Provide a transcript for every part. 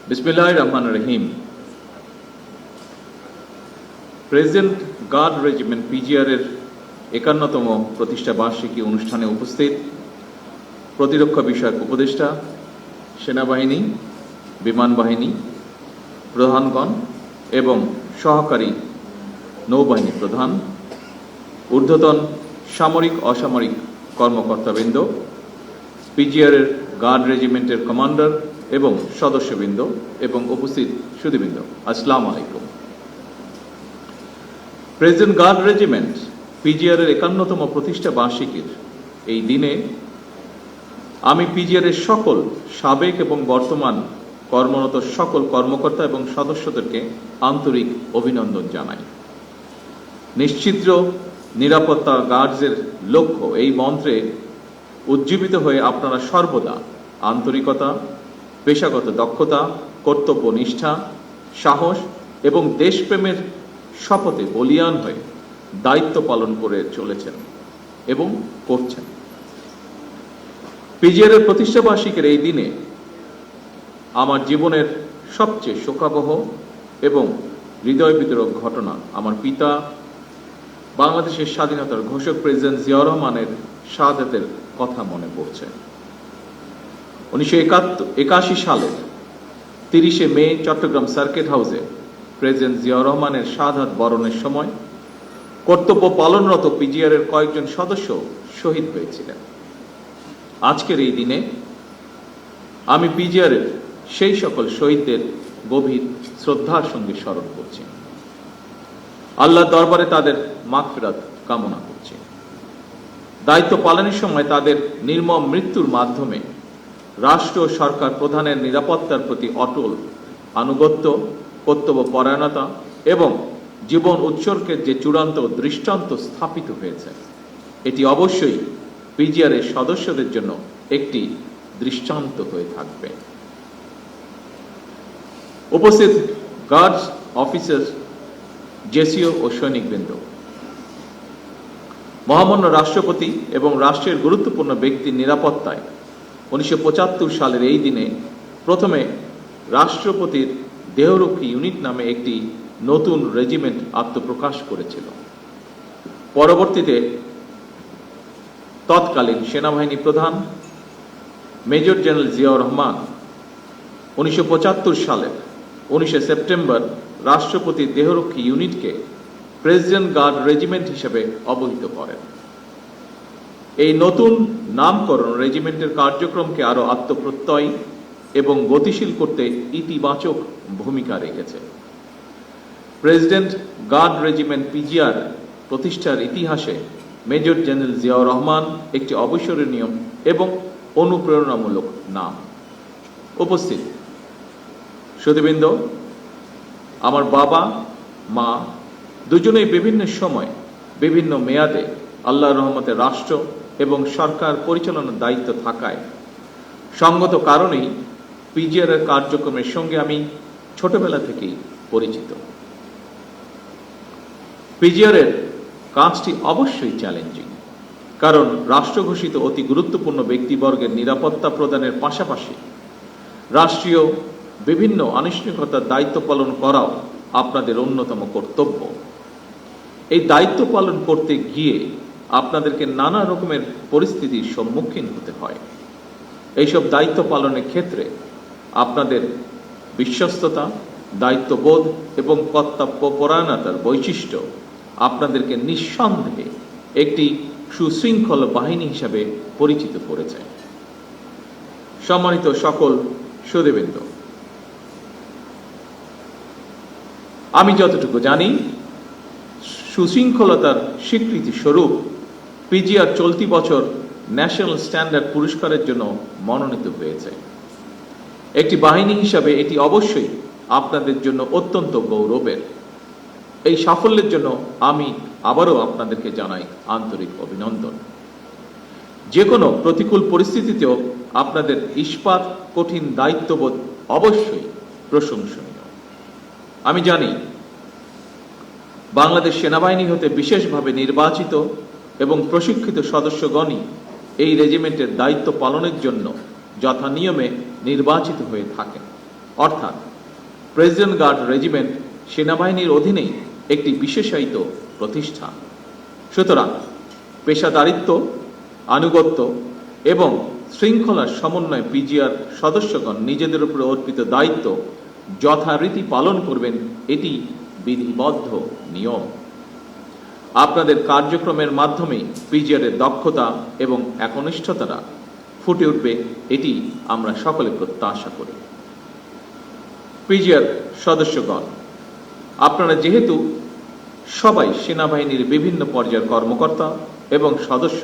বিসমিল্লাহির রহমানির রহিম। Present guard regiment PGR এর ৫১তম প্রতিষ্ঠা বার্ষিকী অনুষ্ঠানে উপস্থিত প্রতিরক্ষা বিষয়ক উপদেষ্টা, সেনাবাহিনী, বিমান বাহিনী প্রধানগণ এবং সহকারী নৌবাহিনী প্রধান, ঊর্ধ্বতন সামরিক অসামরিক কর্মকর্তাবৃন্দ, পিজিআর এর গার্ড রেজিমেন্টের কমান্ডার এবং সদস্যবৃন্দ এবং উপস্থিত সুধীবৃন্দ, আসসালামু আলাইকুম। প্রেজেন্ট গার্ড রেজিমেন্ট পিজিআর এর ৫১তম প্রতিষ্ঠা বার্ষিকীর এই দিনে আমি পিজিআর এর সকল সাবেক এবং বর্তমান কর্মরত সকল কর্মকর্তা এবং সদস্যদেরকে আন্তরিক অভিনন্দন জানাই। নিশ্চিদ্র নিরাপত্তা গার্ডসের লক্ষ্য এই মন্ত্রে উজ্জীবিত হয়ে আপনারা সর্বদা আন্তরিকতা, পেশাগত দক্ষতা, কর্তব্য নিষ্ঠা, সাহস এবং দেশপ্রেমের শপথে বলীয়ান হয়ে দায়িত্ব পালন করে চলেছেন এবং করছেন। পিজিআর এর প্রতিষ্ঠা বার্ষিকীর এই দিনে আমার জীবনের সবচেয়ে শোকাবহ এবং হৃদয় বিদারক ঘটনা আমার পিতা, বাংলাদেশের স্বাধীনতার ঘোষক প্রেসিডেন্ট জিয়াউর রহমানের শাহাদাতের কথা মনে পড়ছে। ১৯৮১ সালের ৩০শে মে চট্টগ্রাম সার্কিট হাউসে প্রেসিডেন্ট জিয়াউর রহমানের শাহাদাত বরণের সময় কর্তব্য পালনরত পিজিআর এর কয়েকজন সদস্য শহীদ হয়েছিলেন। আজকের এই দিনে আমি পিজিআর এর সেই সকল শহীদদের গভীর শ্রদ্ধার সঙ্গে স্মরণ করছি। আল্লাহর দরবারে তাদের মাগফিরাত কামনা করছি। দায়িত্ব পালনের সময় তাদের নির্মম মৃত্যুর মাধ্যমে রাষ্ট্র ও সরকার প্রধানের নিরাপত্তার প্রতি অটল আনুগত্য, কর্তব্য পরায়ণতা এবং জীবন উৎসর্গের যে চূড়ান্ত দৃষ্টান্ত স্থাপিত হয়েছে, এটি অবশ্যই পিজিআর এর সদস্যদের জন্য একটি দৃষ্টান্ত হয়ে থাকবে। উপস্থিত গার্ডস অফিসার, জেসিও ও সৈনিকবৃন্দ, মহামান্য রাষ্ট্রপতি এবং রাষ্ট্রের গুরুত্বপূর্ণ ব্যক্তির নিরাপত্তায় ১৯৭৫ সালের এই দিনে প্রথমে রাষ্ট্রপতির দেহরক্ষী ইউনিট নামে একটি নতুন রেজিমেন্ট আত্মপ্রকাশ করেছিল। পরবর্তীতে তৎকালীন সেনাবাহিনী প্রধান মেজর জেনারেল জিয়াউর রহমান ১৯৭৫ সালের ১৯শে সেপ্টেম্বর রাষ্ট্রপতির দেহরক্ষী ইউনিটকে প্রেসিডেন্ট গার্ড রেজিমেন্ট হিসেবে অবহিত করেন। এই নতুন নামকরণ রেজিমেন্টের কার্যক্রমকে আরো আত্মপ্রত্যয়ী এবং গতিশীল করতে ইতিবাচক ভূমিকা রেখেছে। প্রেসিডেন্ট গার্ড রেজিমেন্ট পিজিআর প্রতিষ্ঠার ইতিহাসে মেজর জেনারেল জিয়াউর রহমান একটি অবিস্মরণীয় এবং অনুপ্রেরণামূলক নাম। উপস্থিত সুধীবৃন্দ, আমার বাবা মা দুজনেই বিভিন্ন সময় বিভিন্ন মেয়াদে আল্লাহর রহমতে রাষ্ট্র এবং সরকার পরিচালনার দায়িত্ব থাকায় সঙ্গত কারণেই পিজিআর এর কার্যক্রমের সঙ্গে আমি ছোটবেলা থেকেই পরিচিত। পিজিআর এর কাজটি অবশ্যই চ্যালেঞ্জিং, কারণ রাষ্ট্র ঘোষিত অতি গুরুত্বপূর্ণ ব্যক্তিবর্গের নিরাপত্তা প্রদানের পাশাপাশি রাষ্ট্রীয় বিভিন্ন আনুষ্ঠানিকতার দায়িত্ব পালন করাও আপনাদের অন্যতম কর্তব্য। এই দায়িত্ব পালন করতে গিয়ে আপনাদেরকে নানা রকমের পরিস্থিতির সম্মুখীন হতে হয়। এইসব দায়িত্ব পালনের ক্ষেত্রে আপনাদের বিশ্বস্ততা, দায়িত্ববোধ এবং কর্তব্য পরায়ণতার বৈশিষ্ট্য আপনাদেরকে নিঃসন্দেহে একটি সুশৃঙ্খল বাহিনী হিসাবে পরিচিত করেছে। সম্মানিত সকল সুধীবৃন্দ, আমি যতটুকু জানি, সুশৃঙ্খলতার স্বীকৃতি স্বরূপ পিজিআর চলতি বছর ন্যাশনাল স্ট্যান্ডার্ড পুরস্কারের জন্য মনোনীত হয়েছে। একটি বাহিনী হিসাবে এটি অবশ্যই আপনাদের জন্য অত্যন্ত গৌরবের। এই সাফল্যের জন্য আমি আবারও আপনাদেরকে জানাই আন্তরিক অভিনন্দন। যে কোনো প্রতিকূল পরিস্থিতিতেও আপনাদের ইস্পাত কঠিন দায়িত্ববোধ অবশ্যই প্রশংসনীয়। আমি জানি বাংলাদেশ সেনাবাহিনী হতে বিশেষভাবে নির্বাচিত এবং প্রশিক্ষিত সদস্যগণই এই রেজিমেন্টের দায়িত্ব পালনের জন্য যথানিয়মে নির্বাচিত হয়ে থাকেন। অর্থাৎ প্রেসিডেন্ট গার্ড রেজিমেন্ট সেনাবাহিনীর অধীনেই একটি বিশেষায়িত প্রতিষ্ঠান। সুতরাং পেশাদারিত্ব, আনুগত্য এবং শৃঙ্খলার সমন্বয়ে পিজিআর সদস্যগণ নিজেদের উপর অর্পিত দায়িত্ব যথারীতি পালন করবেন, এটি বিধিবদ্ধ নিয়ম। আপনাদের কার্যক্রমের মাধ্যমে পিজিআরের দক্ষতা এবং একনিষ্ঠতাটা ফুটে উঠবে, এটি আমরা সকলে প্রত্যাশা করি। পিজিআর সদস্যগণ, আপনারা যেহেতু সবাই সেনাবাহিনীর বিভিন্ন পর্যায়ের কর্মকর্তা এবং সদস্য,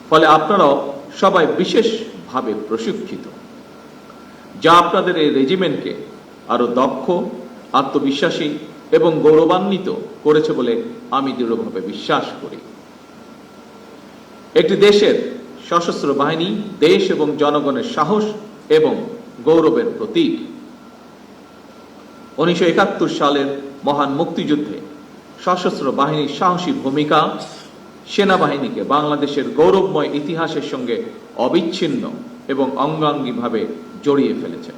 ফলে আপনারাও সবাই বিশেষভাবে প্রশিক্ষিত, যা আপনাদের এই রেজিমেন্টকে আরো দক্ষ, আত্মবিশ্বাসী এবং গৌরবান্বিত করেছে বলে আমি দৃঢ়ভাবে বিশ্বাস করি। একটি দেশের সশস্ত্র বাহিনী দেশ এবং জনগণের সাহস এবং গৌরবের প্রতীক। 1971 সালের মহান মুক্তিযুদ্ধে সশস্ত্র বাহিনীর সাহসী ভূমিকা সেনাবাহিনীকে বাংলাদেশের গৌরবময় ইতিহাসের সঙ্গে অবিচ্ছিন্ন এবং অঙ্গাঙ্গিভাবে জড়িয়ে ফেলেছে।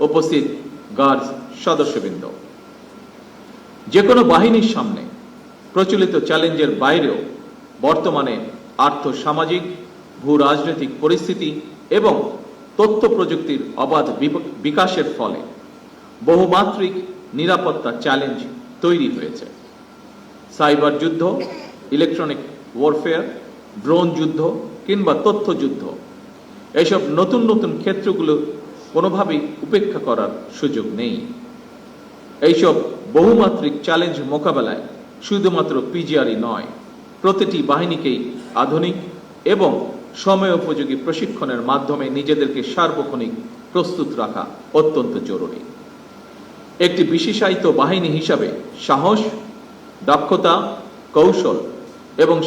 উপস্থিত গার্ডস সদস্যবৃন্দ, যে কোনো বাহিনীর সামনে প্রচলিত চ্যালেঞ্জের বাইরেও বর্তমানে আর্থসামাজিক, ভূ রাজনৈতিক পরিস্থিতি এবং তথ্য প্রযুক্তির অবাধ বিকাশের ফলে বহুমাত্রিক নিরাপত্তা চ্যালেঞ্জ তৈরি হয়েছে। সাইবার যুদ্ধ, ইলেকট্রনিক ওয়ারফেয়ার, ড্রোন যুদ্ধ কিংবা তথ্য যুদ্ধ, এইসব নতুন নতুন ক্ষেত্রগুলো কোনোভাবেই উপেক্ষা করার সুযোগ নেই। এইসব বহুমাত্রিক চ্যালেঞ্জ মোকাবেলায় শুধুমাত্র পিজিআরই নয়, প্রতিটি বাহিনীকেই আধুনিক এবং সময়োপযোগী প্রশিক্ষণের মাধ্যমে নিজেদেরকে সার্বক্ষণিক প্রস্তুত রাখা অত্যন্ত জরুরি। একটি বিশেষায়িত বাহিনী হিসাবে সাহস, দক্ষতা, কৌশল এবং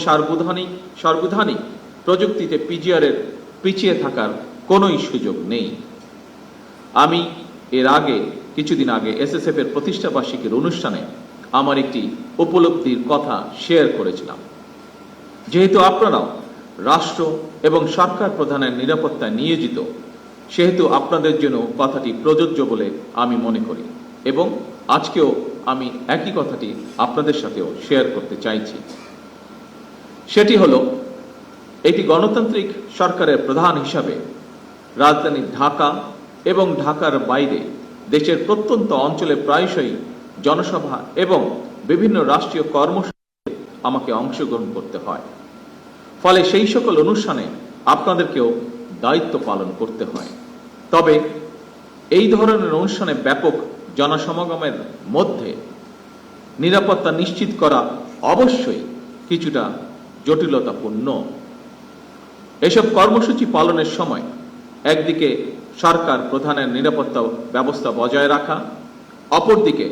সার্বধানিক প্রযুক্তিতে পিজিআরের পিছিয়ে থাকার কোনোই সুযোগ নেই। আমি এর আগে কিছুদিন আগে এসএসএফ এর প্রতিষ্ঠাবার্ষিকীর অনুষ্ঠানে আমার একটি উপলব্ধির কথা শেয়ার করেছিলাম। যেহেতু আপনারাও রাষ্ট্র এবং সরকার প্রধানের নিরাপত্তায় নিয়োজিত, সেহেতু আপনাদের জন্য কথাটি প্রযোজ্য বলে আমি মনে করি এবং আজকেও আমি একই কথাটি আপনাদের সাথেও শেয়ার করতে চাইছি। সেটি হলো, একটি গণতান্ত্রিক সরকারের প্রধান হিসাবে রাজধানী ঢাকা এবং ঢাকার বাইরে দেশের প্রত্যন্ত অঞ্চলে প্রায়শই জনসভা এবং বিভিন্ন রাষ্ট্রীয় কর্মসূচিতে আমাকে অংশগ্রহণ করতে হয়। ফলে সেই সকল অনুষ্ঠানে আপনাদেরকেও দায়িত্ব পালন করতে হয়। তবে এই ধরনের অনুষ্ঠানে ব্যাপক জনসমাগমের মধ্যে নিরাপত্তা নিশ্চিত করা অবশ্যই কিছুটা জটিলতাপূর্ণ। এসব কর্মসূচি পালনের সময় একদিকে সরকার প্রধানের নিরাপত্তা ব্যবস্থা বজায় রাখা, অপরদিকে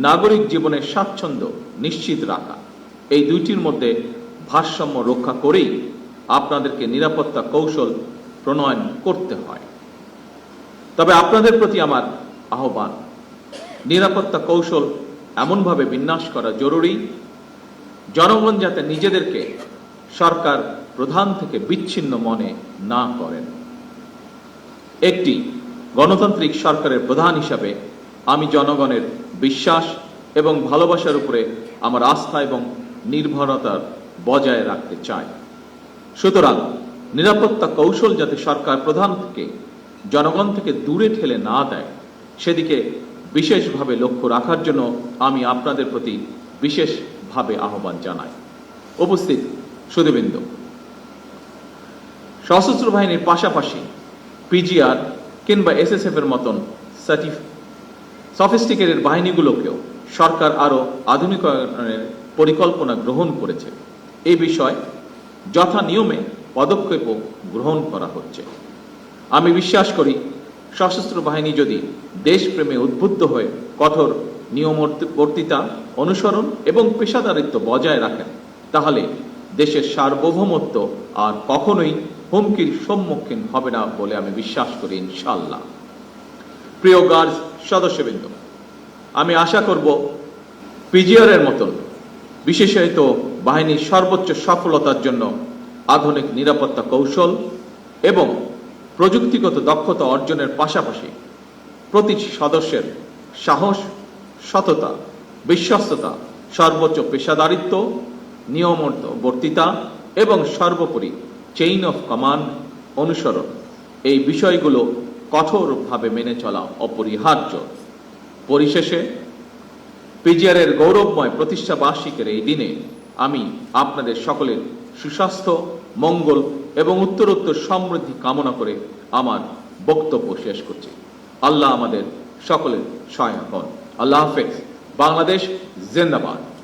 নাগরিক জীবনের স্বাচ্ছন্দ্য নিশ্চিত রাখা, এই দুইটির মধ্যে ভারসাম্য রক্ষা করেই আপনাদেরকে নিরাপত্তা কৌশল প্রণয়ন করতে হয়। তবে আপনাদের প্রতি আমার আহ্বান, নিরাপত্তা কৌশল এমনভাবে বিন্যাস করা জরুরি, জনগণ যাতে নিজেদেরকে সরকার প্রধান থেকে বিচ্ছিন্ন মনে না করেন। একটি গণতান্ত্রিক সরকারের প্রধান হিসাবে আমি জনগণের বিশ্বাস এবং ভালোবাসার উপরে আমার আস্থা এবং নির্ভরতা বজায় রাখতে চাই। সুতরাং নিরাপত্তা কৌশল যাতে সরকার প্রধান থেকে জনগণ থেকে দূরে ঠেলে না দেয়, সেদিকে বিশেষভাবে লক্ষ্য রাখার জন্য আমি আপনাদের প্রতি বিশেষভাবে আহ্বান জানাই। উপস্থিত সুধীবৃন্দ, সশস্ত্র বাহিনীর পাশাপাশি পিজিআর কিংবা এসএসএফ এর মতন সফিস্টিকেটেড বাহিনীগুলোকেও সরকার আরো আধুনিকায়নের পরিকল্পনা গ্রহণ করেছে। এই বিষয়ে যথা নিয়মে পদক্ষেপও গ্রহণ করা হচ্ছে। আমি বিশ্বাস করি, সশস্ত্র বাহিনী যদি দেশপ্রেমে উদ্বুদ্ধ হয়ে কঠোর নিয়মবর্তিতা অনুসরণ এবং পেশাদারিত্ব বজায় রাখেন, তাহলে দেশের সার্বভৌমত্ব আর কখনোই হুমকির সম্মুখীন হবে না বলে আমি বিশ্বাস করি, ইনশাআল্লাহ। প্রিয় গার্ডস সদস্যবৃন্দ, আমি আশা করব পিজিআর এর মতন বিশেষায়িত বাহিনীর সর্বোচ্চ সফলতার জন্য আধুনিক নিরাপত্তা কৌশল এবং প্রযুক্তিগত দক্ষতা অর্জনের পাশাপাশি প্রতিটি সদস্যের সাহস, সততা, বিশ্বস্ততা, সর্বোচ্চ পেশাদারিত্ব, নিয়মবর্তিতা এবং সর্বোপরি চেইন অফ কমান্ড অনুসরণ, এই বিষয়গুলো কঠোরভাবে মেনে চলা অপরিহার্য। পরিশেষে পিজিআর এর গৌরবময় প্রতিষ্ঠা বার্ষিকীর এই দিনে আমি আপনাদের সকলের সুস্বাস্থ্য, মঙ্গল এবং উত্তরোত্তর সমৃদ্ধি কামনা করে আমার বক্তব্য শেষ করছি। আল্লাহ আমাদের সকলের সহায় হন। আল্লাহ হাফেজ। বাংলাদেশ জিন্দাবাদ।